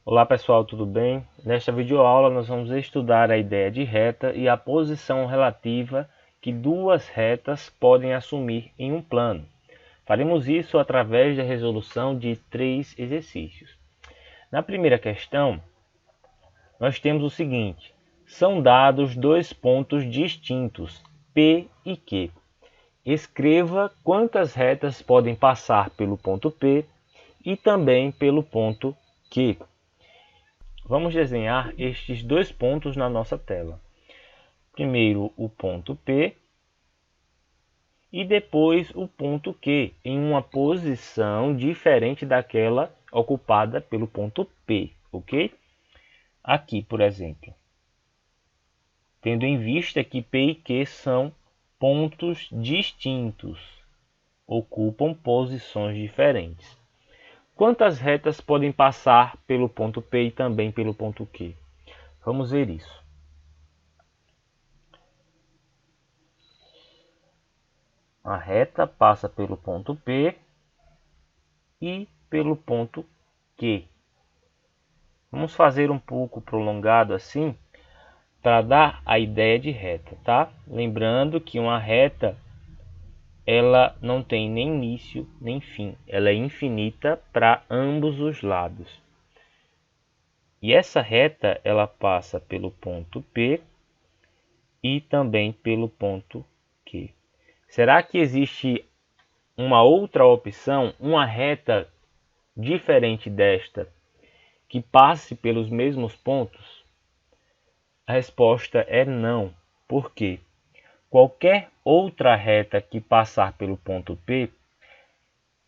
Olá pessoal, tudo bem? Nesta videoaula nós vamos estudar a ideia de reta e a posição relativa que duas retas podem assumir em um plano. Faremos isso através da resolução de 3 exercícios. Na primeira questão, nós temos o seguinte: são dados dois pontos distintos, P e Q. Escreva quantas retas podem passar pelo ponto P e também pelo ponto Q. Vamos desenhar estes dois pontos na nossa tela. Primeiro o ponto P e depois o ponto Q, em uma posição diferente daquela ocupada pelo ponto P, ok? Aqui, por exemplo, tendo em vista que P e Q são pontos distintos, ocupam posições diferentes. Quantas retas podem passar pelo ponto P e também pelo ponto Q? Vamos ver isso. A reta passa pelo ponto P e pelo ponto Q. Vamos fazer um pouco prolongado assim, para dar a ideia de reta, tá? Lembrando que uma reta, ela não tem nem início nem fim. Ela é infinita para ambos os lados. E essa reta, ela passa pelo ponto P e também pelo ponto Q. Será que existe uma outra opção, uma reta diferente desta, que passe pelos mesmos pontos? A resposta é não. Por quê? Qualquer outra reta que passar pelo ponto P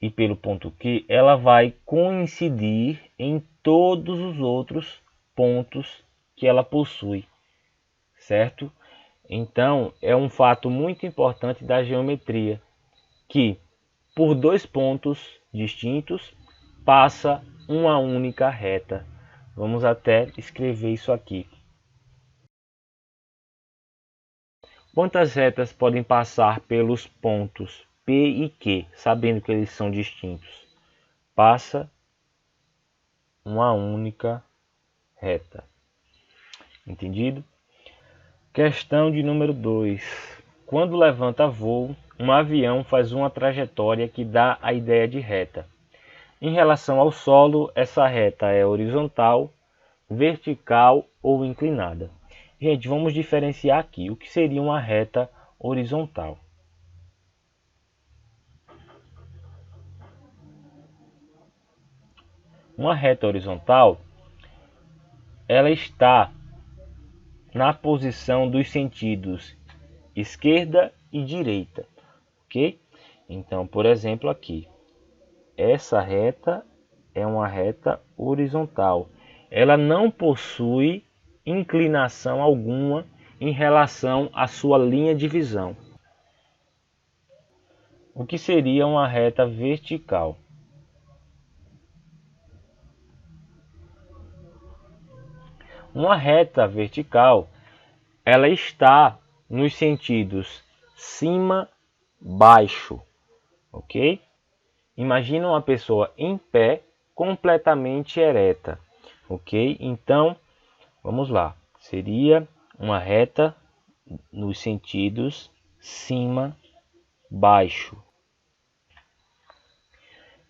e pelo ponto Q, ela vai coincidir em todos os outros pontos que ela possui, certo? Então, é um fato muito importante da geometria, que por dois pontos distintos passa uma única reta. Vamos até escrever isso aqui. Quantas retas podem passar pelos pontos P e Q, sabendo que eles são distintos? Passa uma única reta. Entendido? Questão de número 2. Quando levanta voo, um avião faz uma trajetória que dá a ideia de reta. Em relação ao solo, essa reta é horizontal, vertical ou inclinada. Gente, vamos diferenciar aqui o que seria uma reta horizontal. Uma reta horizontal, ela está na posição dos sentidos esquerda e direita, ok? Então, por exemplo, aqui, essa reta é uma reta horizontal. Ela não possui inclinação alguma em relação à sua linha de visão. O que seria uma reta vertical? Uma reta vertical, ela está nos sentidos cima, baixo, ok? Imagina uma pessoa em pé, completamente ereta, ok? Então, vamos lá. Seria uma reta nos sentidos cima, baixo.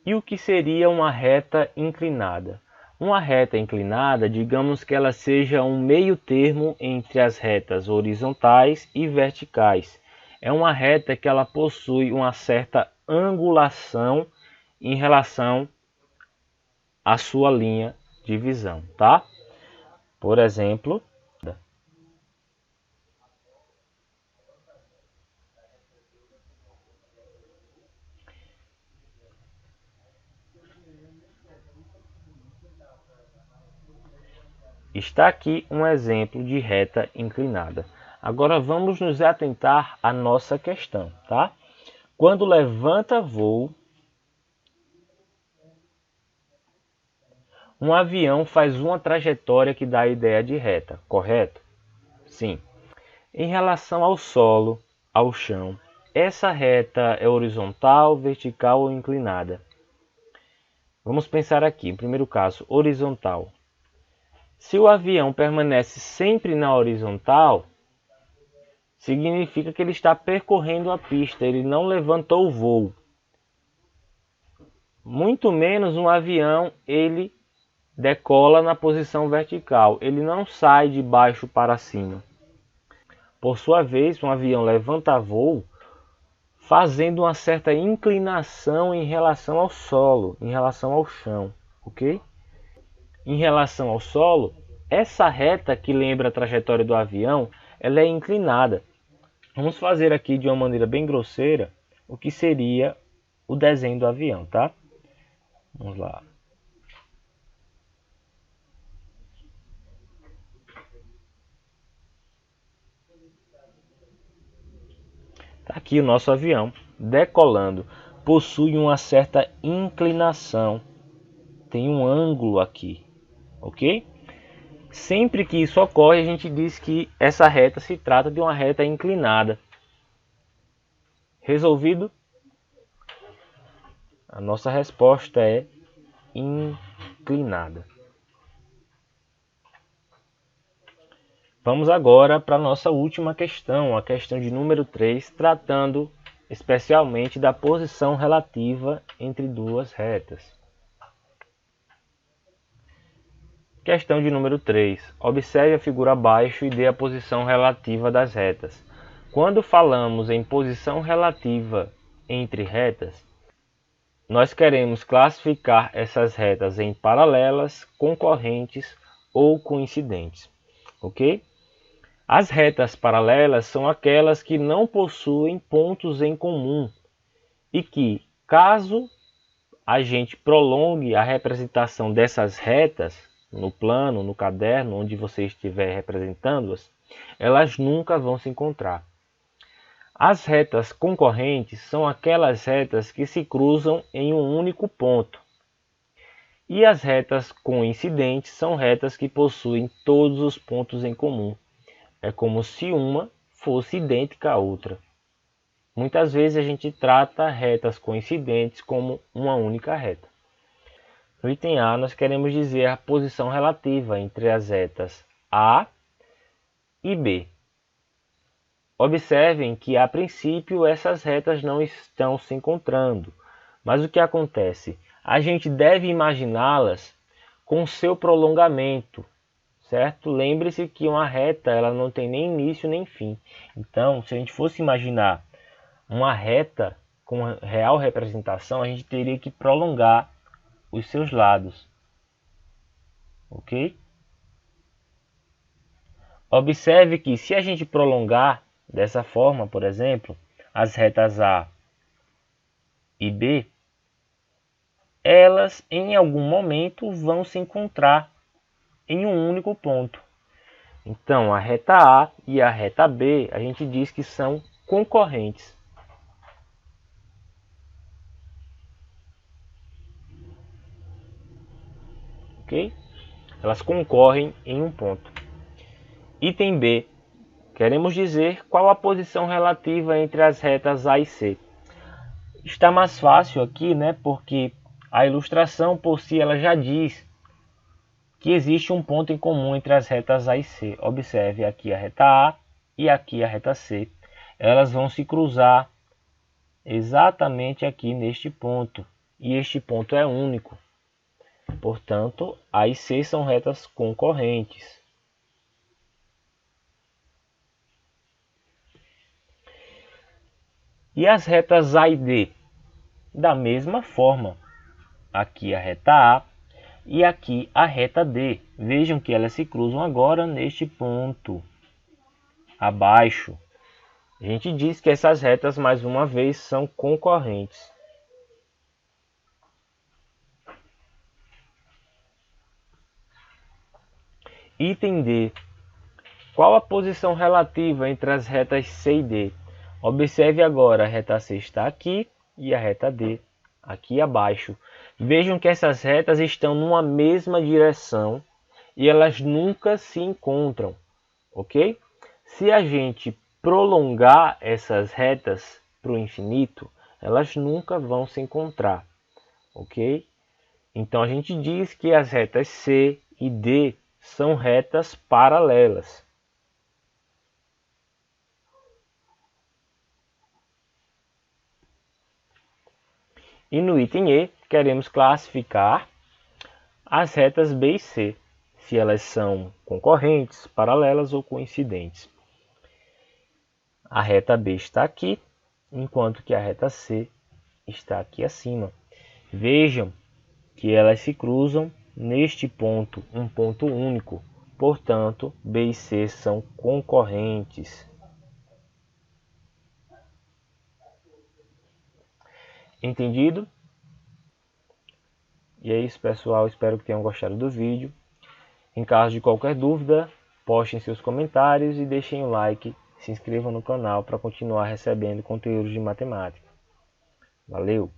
E o que seria uma reta inclinada? Uma reta inclinada, digamos que ela seja um meio termo entre as retas horizontais e verticais. É uma reta que ela possui uma certa angulação em relação à sua linha de visão, tá? Por exemplo, está aqui um exemplo de reta inclinada. Agora vamos nos atentar à nossa questão, tá? Quando levanta voo, um avião faz uma trajetória que dá a ideia de reta, correto? Sim. Em relação ao solo, ao chão, essa reta é horizontal, vertical ou inclinada? Vamos pensar aqui, em primeiro caso, horizontal. Se o avião permanece sempre na horizontal, significa que ele está percorrendo a pista, ele não levantou o voo. Muito menos um avião, ele decola na posição vertical, ele não sai de baixo para cima. Por sua vez, um avião levanta voo fazendo uma certa inclinação em relação ao solo, em relação ao chão, ok? Em relação ao solo, essa reta que lembra a trajetória do avião, ela é inclinada. Vamos fazer aqui de uma maneira bem grosseira o que seria o desenho do avião, tá? Vamos lá. Tá aqui o nosso avião decolando. Possui uma certa inclinação. Tem um ângulo aqui, ok? Sempre que isso ocorre, a gente diz que essa reta se trata de uma reta inclinada. Resolvido? A nossa resposta é inclinada. Vamos agora para a nossa última questão, a questão de número 3, tratando especialmente da posição relativa entre duas retas. Questão de número 3. Observe a figura abaixo e dê a posição relativa das retas. Quando falamos em posição relativa entre retas, nós queremos classificar essas retas em paralelas, concorrentes ou coincidentes, ok? As retas paralelas são aquelas que não possuem pontos em comum e que, caso a gente prolongue a representação dessas retas no plano, no caderno, onde você estiver representando-as, elas nunca vão se encontrar. As retas concorrentes são aquelas retas que se cruzam em um único ponto. E as retas coincidentes são retas que possuem todos os pontos em comum. É como se uma fosse idêntica à outra. Muitas vezes a gente trata retas coincidentes como uma única reta. No item A, nós queremos dizer a posição relativa entre as retas A e B. Observem que, a princípio, essas retas não estão se encontrando. Mas o que acontece? A gente deve imaginá-las com seu prolongamento, certo? Lembre-se que uma reta ela não tem nem início nem fim. Então, se a gente fosse imaginar uma reta com real representação, a gente teria que prolongar os seus lados, ok? Observe que, se a gente prolongar dessa forma, por exemplo, as retas A e B, elas em algum momento vão se encontrar em um único ponto. Então, a reta A e a reta B, a gente diz que são concorrentes. Ok? Elas concorrem em um ponto. Item B. Queremos dizer qual a posição relativa entre as retas A e C. Está mais fácil aqui, né? Porque a ilustração por si ela já diz que existe um ponto em comum entre as retas A e C. Observe aqui a reta A e aqui a reta C. Elas vão se cruzar exatamente aqui neste ponto. E este ponto é único. Portanto, A e C são retas concorrentes. E as retas A e D? Da mesma forma. Aqui a reta A e aqui a reta D. Vejam que elas se cruzam agora neste ponto abaixo. A gente diz que essas retas, mais uma vez, são concorrentes. Item D. Qual a posição relativa entre as retas C e D? Observe agora, a reta C está aqui e a reta D aqui abaixo. Vejam que essas retas estão numa mesma direção e elas nunca se encontram, ok? Se a gente prolongar essas retas para o infinito, elas nunca vão se encontrar, ok? Então a gente diz que as retas C e D são retas paralelas. E no item E, queremos classificar as retas B e C, se elas são concorrentes, paralelas ou coincidentes. A reta B está aqui, enquanto que a reta C está aqui acima. Vejam que elas se cruzam neste ponto, um ponto único. Portanto, B e C são concorrentes. Entendido? E é isso, pessoal. Espero que tenham gostado do vídeo. Em caso de qualquer dúvida, postem seus comentários e deixem o like. Se inscrevam no canal para continuar recebendo conteúdos de matemática. Valeu!